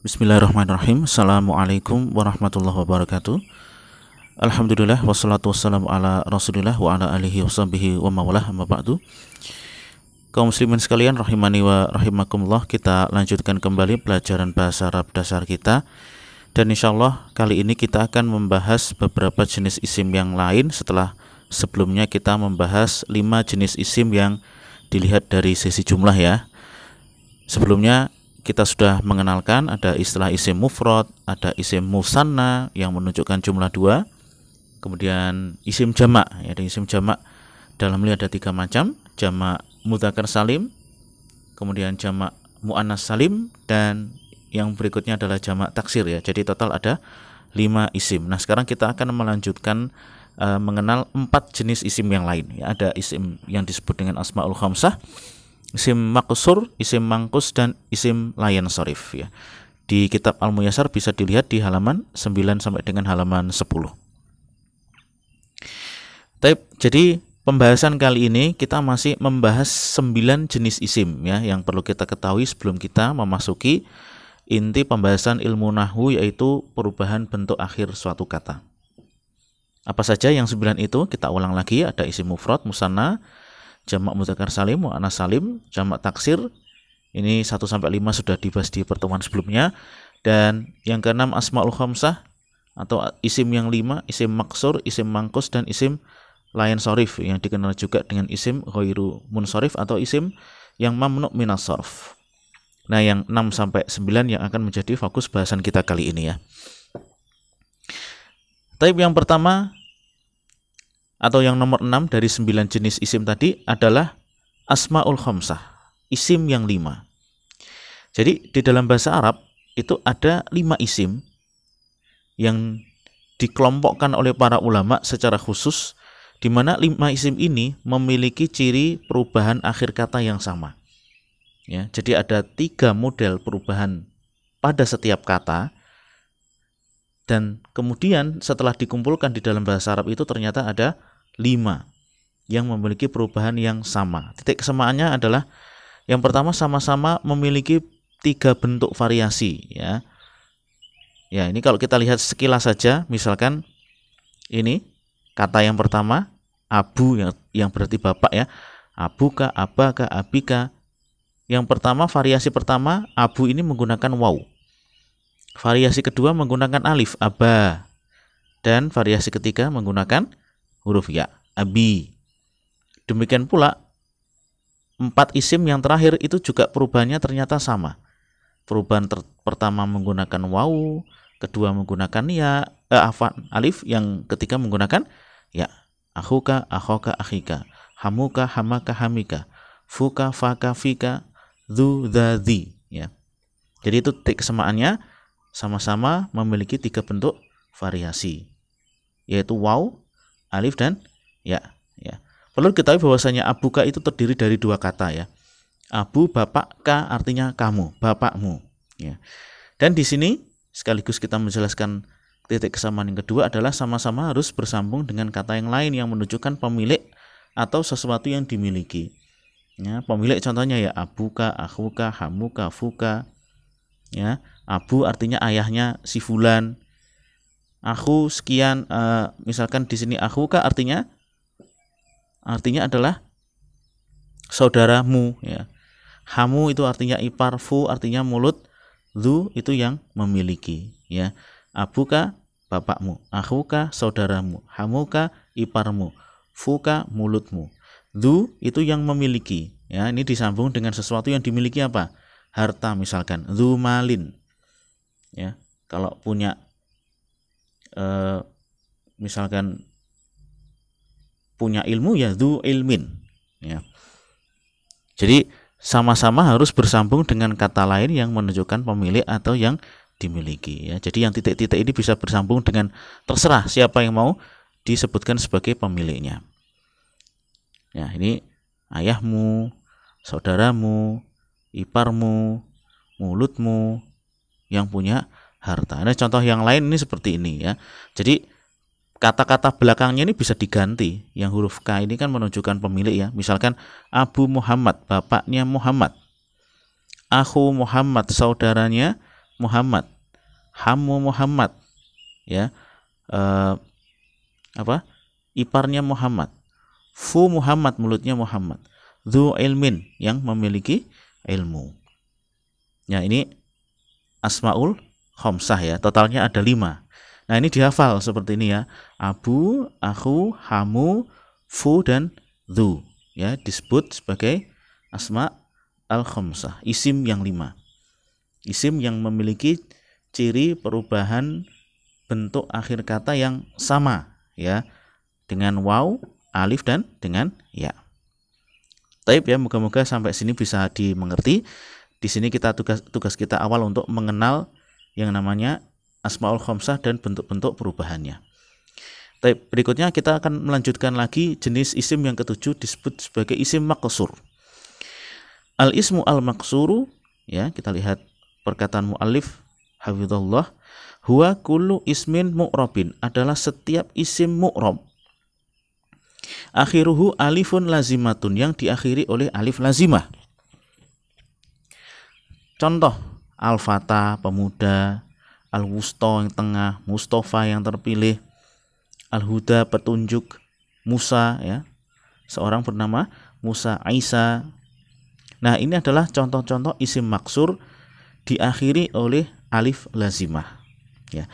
Bismillahirrahmanirrahim. Assalamualaikum warahmatullahi wabarakatuh. Alhamdulillah wassalatu wassalamu ala Rasulillah wa ala alihi washabihi wa mawalah, amma ba'du. Kaum muslimin sekalian rahimani wa rahimakumullah, kita lanjutkan kembali pelajaran bahasa Arab dasar kita. Dan insyaallah kali ini kita akan membahas beberapa jenis isim yang lain setelah sebelumnya kita membahas 5 jenis isim yang dilihat dari sisi jumlah ya. Sebelumnya kita sudah mengenalkan ada istilah isim mufrad, ada isim musanna yang menunjukkan jumlah 2, kemudian isim jamak, ya, ada isim jamak dalam ini ada 3 macam, jamak mudzakkar salim, kemudian jamak muannas salim, dan yang berikutnya adalah jamak taksir ya. Jadi total ada 5 isim. Nah, sekarang kita akan melanjutkan mengenal 4 jenis isim yang lain ya. Ada isim yang disebut dengan asmaul khamsah, isim maqsur, isim mangkus, dan isim la yansharif ya. Di kitab Al-Muyassar bisa dilihat di halaman 9 sampai dengan halaman 10. Jadi pembahasan kali ini kita masih membahas 9 jenis isim ya, yang perlu kita ketahui sebelum kita memasuki inti pembahasan ilmu nahwu, yaitu perubahan bentuk akhir suatu kata. Apa saja yang 9 itu? Kita ulang lagi. Ada isim mufrad, musanna, jamak mudzakkar salim, muannas salim, jamak taksir. Ini 1 sampai 5 sudah dibahas di pertemuan sebelumnya. Dan yang keenam asmaul khamsah atau isim yang 5, isim maksur, isim mangkus, dan isim la yansharif yang dikenal juga dengan isim ghairu munsharif atau isim yang mamnu minas sharf. Nah, yang 6 sampai 9 yang akan menjadi fokus bahasan kita kali ini ya. Yang pertama atau yang nomor 6 dari 9 jenis isim tadi adalah asmaul khamsah, isim yang 5. Jadi di dalam bahasa Arab itu ada 5 isim yang dikelompokkan oleh para ulama secara khusus, di mana 5 isim ini memiliki ciri perubahan akhir kata yang sama. Ya, jadi ada 3 model perubahan pada setiap kata, dan kemudian setelah dikumpulkan di dalam bahasa Arab itu ternyata ada 5 yang memiliki perubahan yang sama. Titik kesamaannya adalah yang pertama sama-sama memiliki 3 bentuk variasi ya. Ya, ini kalau kita lihat sekilas saja, misalkan ini kata yang pertama abu yang berarti bapak ya. Abuka, abaka, abika. Yang pertama, variasi pertama abu ini menggunakan waw. Variasi kedua menggunakan alif, aba. Dan variasi ketiga menggunakan huruf ya, abi. Demikian pula 4 isim yang terakhir itu juga perubahannya ternyata sama. Perubahan pertama menggunakan waw, kedua menggunakan ya, alif, yang ketiga menggunakan ya. Akhuka, akhoka, akhika, hamuka, hamaka, hamika, fuka, faka, fika, dhu, dha, dhi ya. Jadi itu titik kesamaannya, sama-sama memiliki 3 bentuk variasi, yaitu waw, alif, dan ya. Perlu diketahui bahwasanya abuka itu terdiri dari 2 kata ya. Abu, bapak, ka artinya kamu, bapakmu ya. Dan di sini sekaligus kita menjelaskan titik kesamaan yang kedua adalah sama-sama harus bersambung dengan kata yang lain yang menunjukkan pemilik atau sesuatu yang dimiliki. Ya, pemilik contohnya ya abuka, akhuka, hamuka, fuka. Ya, abu artinya ayahnya si fulan. Akhu sekian, misalkan di sini akhuka artinya adalah saudaramu ya. Hamu itu artinya ipar, fu artinya mulut, dhu itu yang memiliki ya. Abuka bapakmu, akhuka saudaramu, hamuka iparmu, fuka mulutmu. Dhu itu yang memiliki ya. Ini disambung dengan sesuatu yang dimiliki apa? Harta misalkan, dhu malin ya. Kalau punya misalkan punya ilmu ya dhu ilmin ya. Jadi sama-sama harus bersambung dengan kata lain yang menunjukkan pemilik atau yang dimiliki ya. Jadi yang titik-titik ini bisa bersambung dengan terserah siapa yang mau disebutkan sebagai pemiliknya. Ya, ini ayahmu, saudaramu, iparmu, mulutmu yang punya harta. Nah, contoh yang lain ini seperti ini ya. Jadi kata-kata belakangnya ini bisa diganti. Yang huruf K ini kan menunjukkan pemilik ya. Misalkan Abu Muhammad, bapaknya Muhammad. Akhu Muhammad, saudaranya Muhammad, Hamu Muhammad, ya, iparnya Muhammad, Fu Muhammad, mulutnya Muhammad, Dzu ilmin, yang memiliki ilmu. Ya, ini asmaul khamsah ya, totalnya ada 5. Nah, ini dihafal seperti ini ya, Abu, Akhu, Hamu, Fu, dan Dzu, ya, disebut sebagai asma al khamsah, isim yang 5. Isim yang memiliki ciri perubahan bentuk akhir kata yang sama, ya, dengan waw, alif, dan dengan ya. Taib ya, moga-moga sampai sini bisa dimengerti. Di sini kita tugas kita awal untuk mengenal yang namanya asmaul khamsah dan bentuk-bentuk perubahannya. Taib, berikutnya kita akan melanjutkan lagi jenis isim yang ketujuh, disebut sebagai isim maqsur. Al ismu al maqsuru, ya, kita lihat perkataan muallif hafizallah, huwa kullu ismin mu'rabin, adalah setiap isim mu'rab akhiruhu alifun lazimatun, yang diakhiri oleh alif lazimah. Contoh, al-fata, pemuda, al-wusta, yang tengah, Mustafa, yang terpilih, al-huda, petunjuk, Musa, ya, seorang bernama Musa, Isa. Nah, ini adalah contoh-contoh isim maksur diakhiri oleh alif lazimah, ya.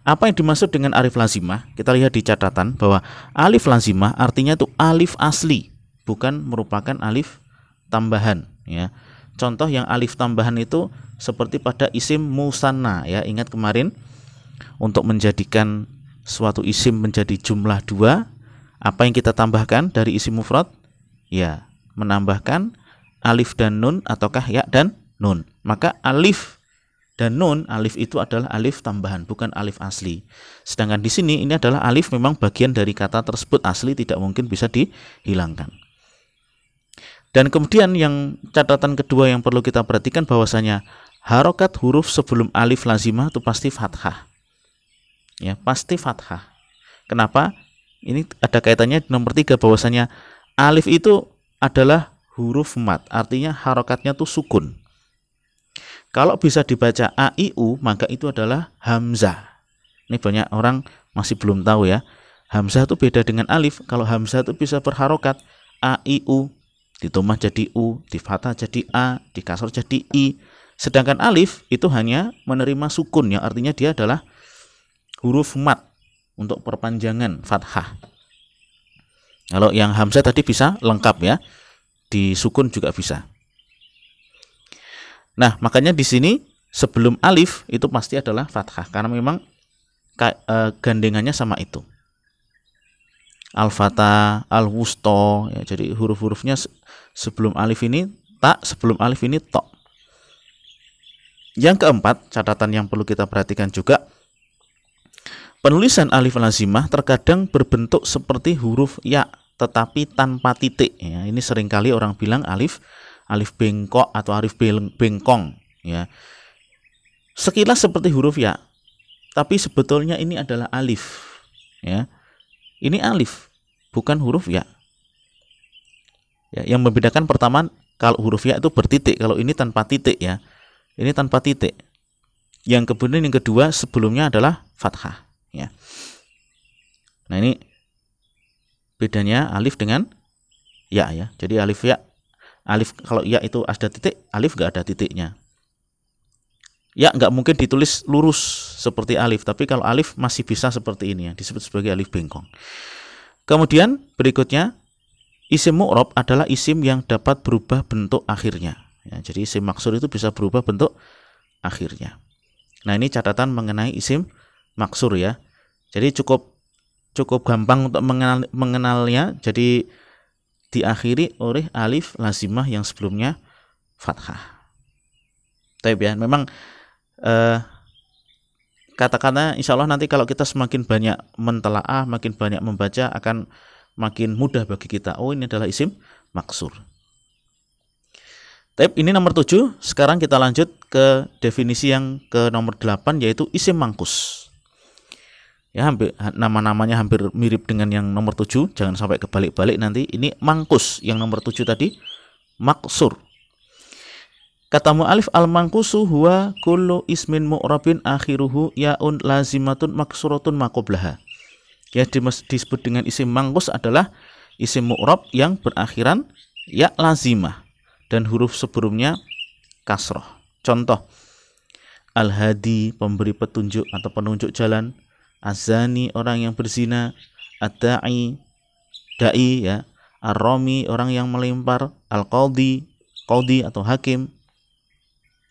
Apa yang dimaksud dengan alif lazimah? Kita lihat di catatan bahwa alif lazimah artinya itu alif asli, bukan merupakan alif tambahan, ya. Contoh yang alif tambahan itu seperti pada isim musanna, ya. Ingat kemarin, untuk menjadikan suatu isim menjadi jumlah 2, apa yang kita tambahkan dari isim mufrad? Ya, menambahkan alif dan nun ataukah ya dan nun. Maka alif dan nun, alif itu adalah alif tambahan, bukan alif asli. Sedangkan di sini ini adalah alif memang bagian dari kata tersebut asli, tidak mungkin bisa dihilangkan. Dan kemudian yang catatan kedua yang perlu kita perhatikan bahwasanya harokat huruf sebelum alif lazimah itu pasti fathah. Ya, pasti fathah. Kenapa? Ini ada kaitannya di nomor 3 bahwasanya alif itu adalah huruf mat, artinya harokatnya itu sukun. Kalau bisa dibaca a, i, u, maka itu adalah hamzah. Ini banyak orang masih belum tahu ya. Hamzah itu beda dengan alif. Kalau hamzah itu bisa berharokat a, i, u, ditomah jadi u, di fathah jadi a, di kasroh jadi i. Sedangkan alif itu hanya menerima sukun, yang artinya dia adalah huruf mat untuk perpanjangan fathah. Kalau yang hamzah tadi bisa lengkap ya, di sukun juga bisa. Nah, makanya di sini sebelum alif itu pasti adalah fathah, karena memang gandengannya sama itu. Al-fatah, al-wusta, ya, jadi huruf-hurufnya sebelum alif ini ta, sebelum alif ini to. Yang keempat, catatan yang perlu kita perhatikan juga, penulisan alif lazimah terkadang berbentuk seperti huruf ya, tetapi tanpa titik, ya. Ini seringkali orang bilang alif bengkok atau alif bengkong, ya. Sekilas seperti huruf ya, tapi sebetulnya ini adalah alif, ya. Ini alif, bukan huruf ya. Ya, yang membedakan pertama, kalau huruf ya itu bertitik, kalau ini tanpa titik, ya. Ini tanpa titik. Yang kemudian yang kedua sebelumnya adalah fathah, ya. Nah, ini bedanya alif dengan ya, ya. Jadi alif ya, alif kalau ya itu ada titik, alif nggak ada titiknya. Ya nggak mungkin ditulis lurus seperti alif, tapi kalau alif masih bisa seperti ini, ya, disebut sebagai alif bengkong. Kemudian berikutnya, isim mu'rab adalah isim yang dapat berubah bentuk akhirnya. Ya, jadi isim maksur itu bisa berubah bentuk akhirnya. Nah, ini catatan mengenai isim maksur ya. Jadi cukup gampang untuk mengenalnya. Jadi diakhiri oleh alif lazimah yang sebelumnya fathah. Taib ya. Memang kata-kata insya Allah nanti kalau kita semakin banyak mentelaah, makin banyak membaca, akan makin mudah bagi kita. Oh, ini adalah isim maksur. Taib, ini nomor 7. Sekarang kita lanjut ke definisi yang ke nomor 8, yaitu isim mangkus. Ya, hampir nama-namanya hampir mirip dengan yang nomor 7, jangan sampai kebalik-balik nanti. Ini mangkus, yang nomor 7 tadi maksur. Kata mu'alif al-mangkusu huwa kullu ismin mu'rabin akhiruhu ya'un lazimatun maksuratun maqoblaha. Ya, disebut dengan isim mangkus adalah isim mu'rab yang berakhiran ya lazimah dan huruf sebelumnya kasroh. Contoh, al-hadi, pemberi petunjuk atau penunjuk jalan, azani, orang yang berzina, ad-da'i, da'i ya, ar-rami, orang yang melempar, al-qadhi, qadhi atau hakim.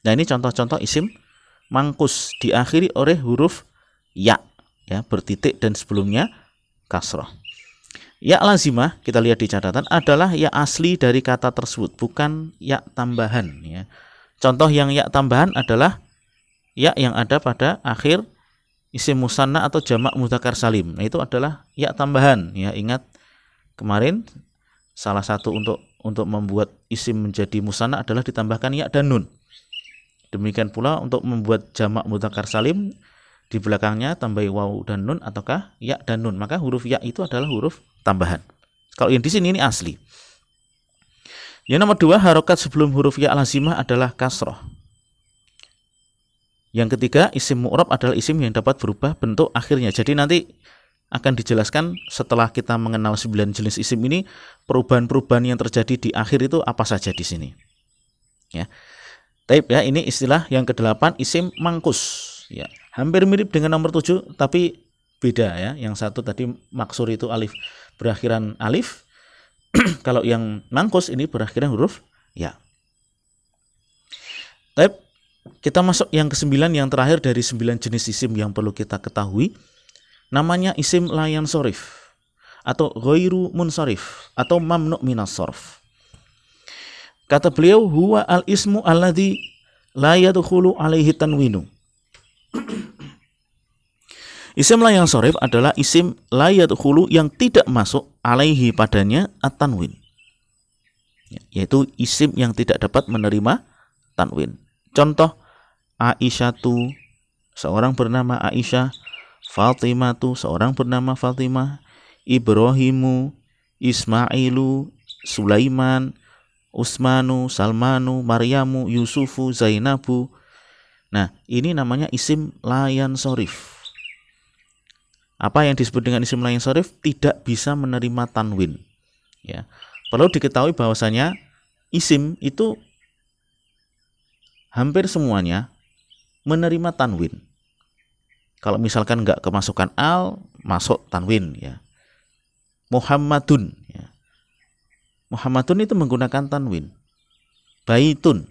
Nah, ini contoh-contoh isim mangkus diakhiri oleh huruf ya, bertitik dan sebelumnya kasroh. Ya lazimah, kita lihat di catatan, adalah ya asli dari kata tersebut, bukan ya tambahan ya. Contoh yang ya tambahan adalah ya yang ada pada akhir isim musanna atau jamak mudzakkar salim. Nah, itu adalah ya tambahan ya. Ingat kemarin salah satu untuk membuat isim menjadi musanna adalah ditambahkan ya dan nun. Demikian pula untuk membuat jamak mudzakkar salim, di belakangnya tambahi waw dan nun ataukah ya dan nun, maka huruf ya itu adalah huruf tambahan. Kalau yang di sini ini asli. Yang nomor 2, harokat sebelum huruf ya lazimah adalah kasroh. Yang ketiga, isim mu'rab adalah isim yang dapat berubah bentuk akhirnya. Jadi nanti akan dijelaskan setelah kita mengenal 9 jenis isim ini, perubahan-perubahan yang terjadi di akhir itu apa saja di sini. Ya. Taib ya, ini istilah yang ke-8 isim mangkus ya. Hampir mirip dengan nomor 7 tapi beda ya. Yang satu tadi maksur itu alif berakhiran alif. Kalau yang mangkus ini berakhiran huruf ya. Taib, kita masuk yang ke-9, yang terakhir dari 9 jenis isim yang perlu kita ketahui. Namanya isim la yansharif atau ghairu munsharif atau mamnu' minas sharf. Kata beliau, huwa al-ismu alladhi la yadkhulu alaihi tanwinu. Isim la yansharif adalah isim la yadkhulu yang tidak masuk alaihi padanya at-tanwin. Yaitu isim yang tidak dapat menerima tanwin. Contoh, Aisyatu, seorang bernama Aisyah, Fatimatu, seorang bernama Fatimah, Ibrahimu, Ismailu, Sulaiman, Usmanu, Salmanu, Maryamu, Yusufu, Zainabu. Nah, ini namanya isim la yansharif. Apa yang disebut dengan isim la yansharif? Tidak bisa menerima tanwin. Ya. Perlu diketahui bahwasanya isim itu hampir semuanya menerima tanwin. Kalau misalkan nggak kemasukan al, masuk tanwin ya. Muhammadun ya. Muhammadun itu menggunakan tanwin. Baitun,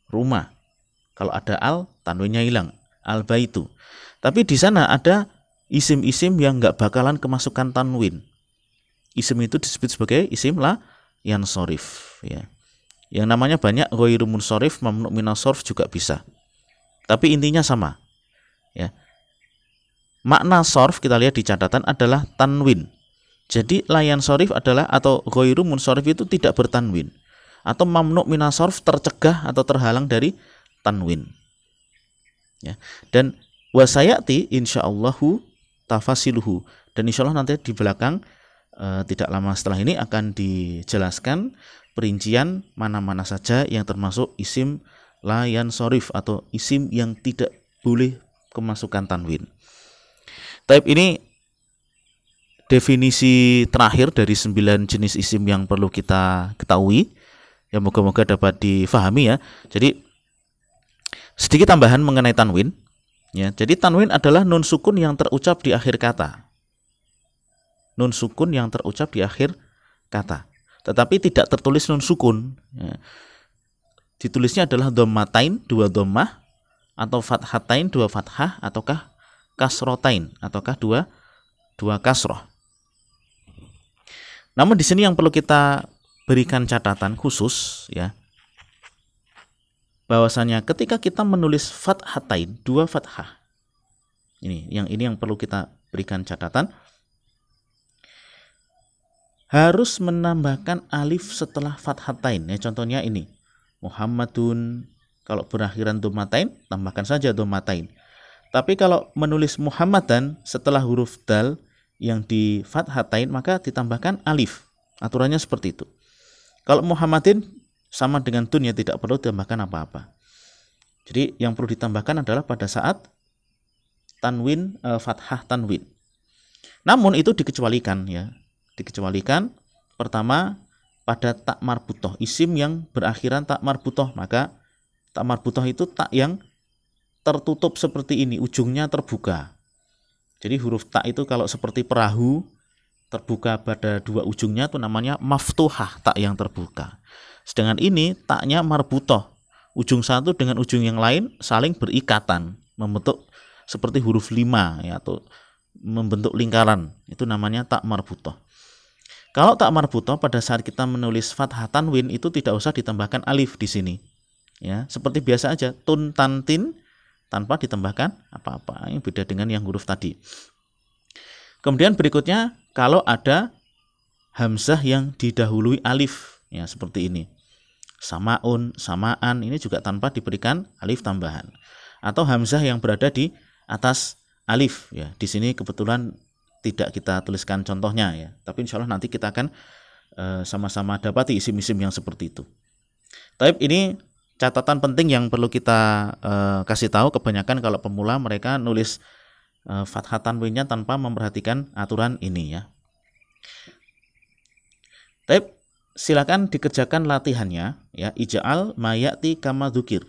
rumah. Kalau ada al, tanwinnya hilang. Al baitu. Tapi di sana ada isim-isim yang nggak bakalan kemasukan tanwin. Isim itu disebut sebagai isim la yansharif ya. Yang namanya banyak, ghairu munsharif, mamnu' minas sharf juga bisa. Tapi intinya sama. Ya. Makna sharf kita lihat di catatan adalah tanwin. Jadi la yansharif adalah atau ghairu munsharif itu tidak bertanwin, atau mamnu' minas sharf, tercegah atau terhalang dari tanwin. Ya. Dan wasayati insyaallahu tafasiluhu, dan insyaallah nanti di belakang tidak lama setelah ini akan dijelaskan perincian mana-mana saja yang termasuk isim la yansharif atau isim yang tidak boleh kemasukan tanwin. Taib, ini definisi terakhir dari 9 jenis isim yang perlu kita ketahui. Ya, moga-moga dapat difahami ya. Jadi sedikit tambahan mengenai tanwin. Ya, jadi tanwin adalah nun sukun yang terucap di akhir kata. Nun sukun yang terucap di akhir kata. Tetapi tidak tertulis nun sukun. Ya. Ditulisnya adalah dhammatain, 2 dhammah, atau fathatain, 2 fathah, ataukah kasrotain, ataukah 2 kasroh. Namun di sini yang perlu kita berikan catatan khusus ya, bahwasanya ketika kita menulis fathatain, 2 fathah, ini yang perlu kita berikan catatan, harus menambahkan alif setelah fathatain. Ya, contohnya ini Muhammadun, kalau berakhiran dhammatain tambahkan saja dhammatain. Tapi kalau menulis Muhammadan setelah huruf dal yang di fathatain maka ditambahkan alif. Aturannya seperti itu. Kalau Muhammadin sama dengan tun ya, tidak perlu ditambahkan apa-apa. Jadi yang perlu ditambahkan adalah pada saat tanwin, fathah tanwin. Namun itu dikecualikan ya. Dikecualikan pertama pada tak marbutoh, isim yang berakhiran tak marbutoh. Maka tak marbutoh itu tak yang tertutup seperti ini, ujungnya terbuka. Jadi huruf tak itu kalau seperti perahu terbuka pada dua ujungnya itu namanya maftuhah, tak yang terbuka. Sedangkan ini taknya marbutoh, ujung satu dengan ujung yang lain saling berikatan, membentuk seperti huruf 5 ya, atau membentuk lingkaran. Itu namanya tak marbutoh. Kalau tak marbutoh pada saat kita menulis fathah tanwin itu tidak usah ditambahkan alif di sini. Ya, seperti biasa aja, tun tantin tanpa ditambahkan apa-apa. Ini beda dengan yang huruf tadi. Kemudian berikutnya kalau ada hamzah yang didahului alif ya, seperti ini. Samaun, samaan, ini juga tanpa diberikan alif tambahan. Atau hamzah yang berada di atas alif ya. Di sini kebetulan tidak kita tuliskan contohnya ya. Tapi insya Allah nanti kita akan sama-sama dapati isim-isim yang seperti itu. Tapi ini catatan penting yang perlu kita kasih tahu. Kebanyakan kalau pemula mereka nulis fathah tanwinnya tanpa memperhatikan aturan ini ya. Tapi silakan dikerjakan latihannya ya. Ija'al mayati kama dzukir.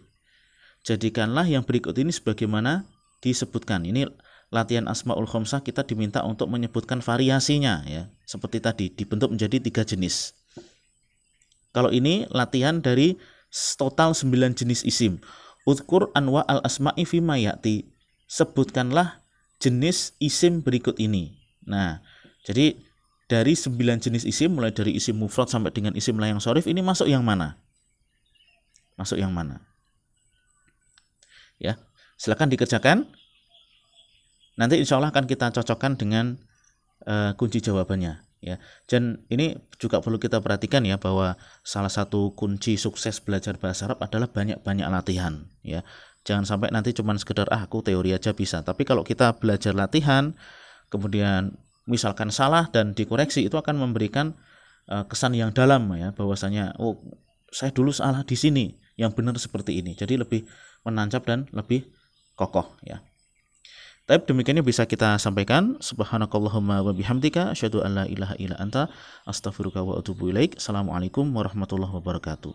Jadikanlah yang berikut ini sebagaimana disebutkan. Ini latihan Asmaul Khamsah, kita diminta untuk menyebutkan variasinya ya. Seperti tadi dibentuk menjadi 3 jenis. Kalau ini latihan dari total 9 jenis isim. Udhkur anwa al-asma'i fima ya'ti. Sebutkanlah jenis isim berikut ini. Nah, jadi dari 9 jenis isim, mulai dari isim mufrad sampai dengan isim la yang shorif, ini masuk yang mana? Masuk yang mana? Ya, silakan dikerjakan. Nanti insya Allah akan kita cocokkan dengan kunci jawabannya. Ya, dan ini juga perlu kita perhatikan ya, bahwa salah satu kunci sukses belajar bahasa Arab adalah banyak-banyak latihan. Ya, jangan sampai nanti cuma sekedar aku teori aja bisa. Tapi kalau kita belajar latihan, kemudian misalkan salah dan dikoreksi, itu akan memberikan kesan yang dalam ya, bahwasanya oh saya dulu salah di sini, yang benar seperti ini. Jadi lebih menancap dan lebih kokoh ya. Tapi demikiannya bisa kita sampaikan. Subhanakallahumma wa bihamdika asyhadu an la ilaha illa anta astaghfiruka wa atubu ilaik. Assalamualaikum warahmatullahi wabarakatuh.